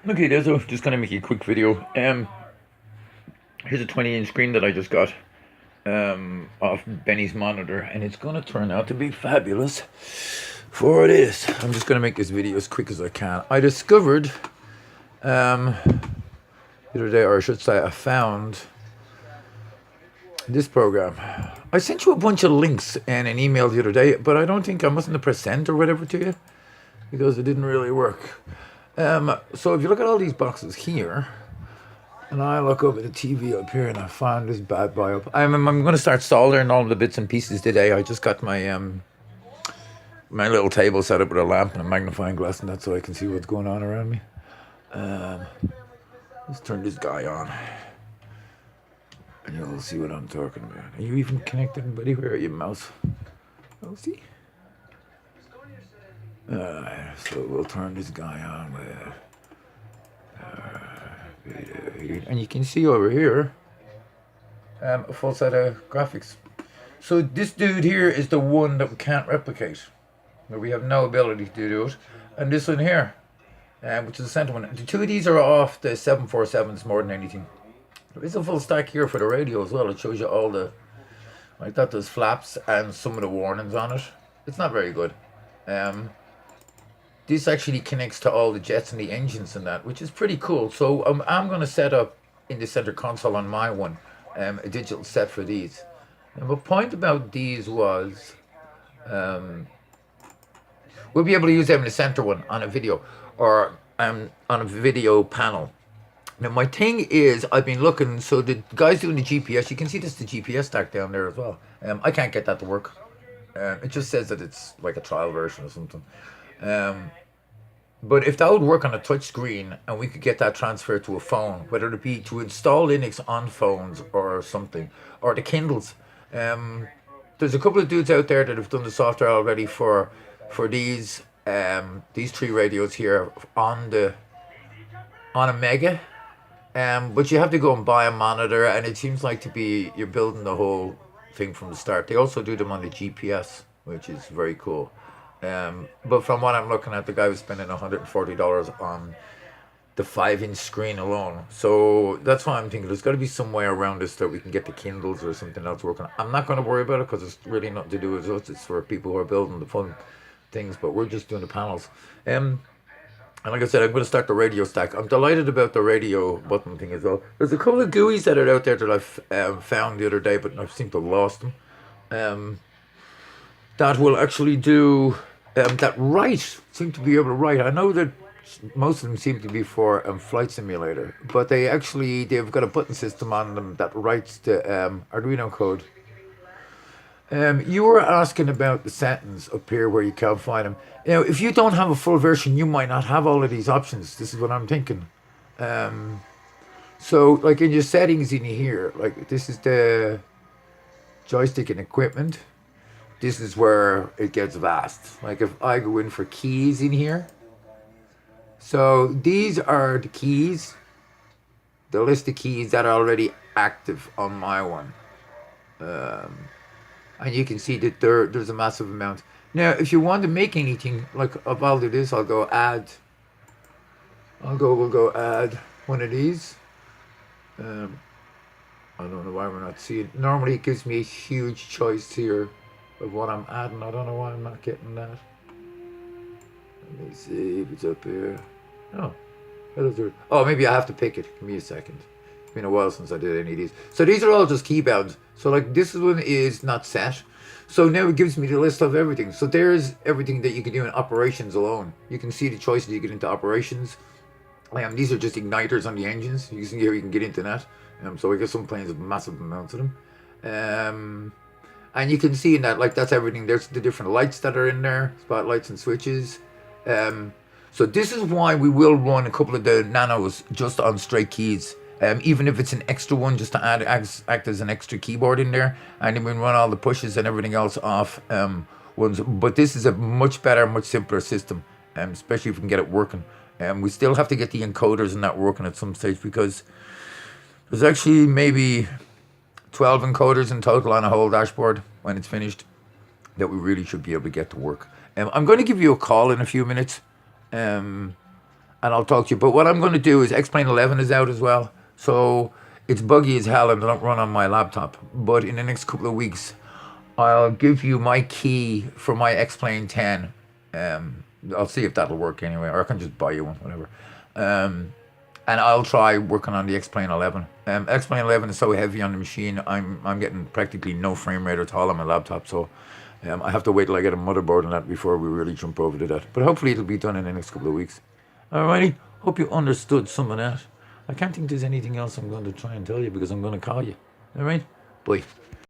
Okay, there's just gonna make a quick video. Here's a 20-inch screen that I just got off Benny's monitor, and it's gonna turn out to be fabulous for it is. I'm just gonna make this video as quick as I can. I discovered the other day, or I should say, I found this program. I sent you a bunch of links in an email the other day, but I don't think I mustn't have pressed send or whatever to you because it didn't really work. So if you look at all these boxes here, and I look up at the TV up here, and I find this bad boy up. I'm going to start soldering all the bits and pieces today. I just got my my little table set up with a lamp and a magnifying glass, and that's so I can see what's going on around me. Let's turn this guy on, and you'll see what I'm talking about. Are you even connected, buddy? Where are you, mouse? Oh, see. So we'll turn this guy on with. And you can see over here a full set of graphics. So this dude here is the one that we can't replicate, where we have no ability to do it. And this one here, which is the center one. The two of these are off the 747s more than anything. There is a full stack here for the radio as well. It shows you all the, like that, there's flaps and some of the warnings on it. It's not very good. This actually connects to all the jets and the engines and that, which is pretty cool. So I'm going to set up in the center console on my one a digital set for these. And the point about these was we'll be able to use them in the center one on a video or on a video panel. Now my thing is, I've been looking, so the guys doing the GPS, you can see this the GPS stack down there as well. I can't get that to work. It just says that it's like a trial version or something. But if that would work on a touch screen and we could get that transferred to a phone, whether it be to install Linux on phones or something, or the Kindles. There's a couple of dudes out there that have done the software already for these three radios here on a Mega. But you have to go and buy a monitor, and it seems like you're building the whole thing from the start. They also do them on the GPS, which is very cool. But from what I'm looking at, the guy was spending $140 on the 5-inch screen alone. So that's why I'm thinking there's got to be some way around this that we can get the Kindles or something else working. I'm not going to worry about it because it's really nothing to do with us. It's for people who are building the fun things, but we're just doing the panels. And like I said, I'm going to start the radio stack. I'm delighted about the radio button thing as well. There's a couple of GUIs that are out there that I've found the other day, but I seem to have lost them. That will actually do... that seem to be able to write. I know that most of them seem to be for Flight Simulator, but they've got a button system on them that writes the Arduino code. You were asking about the settings up here where you can't find them. You know, if you don't have a full version, you might not have all of these options. This is what I'm thinking. So, like in your settings in here, like this is the joystick and equipment. This is where it gets vast. Like if I go in for keys in here. So these are the keys. The list of keys that are already active on my one. And you can see that there's a massive amount. Now, if you want to make anything, like if I'll do this, I'll go add. We'll go add one of these. I don't know why we're not seeing. Normally it gives me a huge choice here of what I'm adding. I don't know why I'm not getting that. Let me see if it's up here. Oh, maybe I have to pick it. Give me a second. It's been a while since I did any of these. So these are all just keybounds. So like this one is not set. So now it gives me the list of everything. So there's everything that you can do in operations alone. You can see the choices you get into operations. These are just igniters on the engines. You can see here you can get into that. So I guess some planes have massive amounts of them. And you can see in that, like, that's everything. There's the different lights that are in there, spotlights and switches. So this is why we will run a couple of the nanos just on straight keys. Even if it's an extra one, just to act as an extra keyboard in there. And then we run all the pushes and everything else off ones. But this is a much better, much simpler system, especially if we can get it working. We still have to get the encoders and that working at some stage because there's actually maybe 12 encoders in total on a whole dashboard when it's finished that we really should be able to get to work. I'm going to give you a call in a few minutes and I'll talk to you. But what I'm going to do is X-Plane 11 is out as well, so it's buggy as hell and don't run on my laptop. But in the next couple of weeks, I'll give you my key for my X-Plane 10. I'll see if that'll work anyway, or I can just buy you one, whatever. And I'll try working on the X-Plane 11. X-Plane 11 is so heavy on the machine, I'm getting practically no frame rate at all on my laptop, so I have to wait till I get a motherboard and that before we really jump over to that. But hopefully it'll be done in the next couple of weeks. Alrighty, hope you understood some of that. I can't think there's anything else I'm going to try and tell you because I'm going to call you. Alright, bye.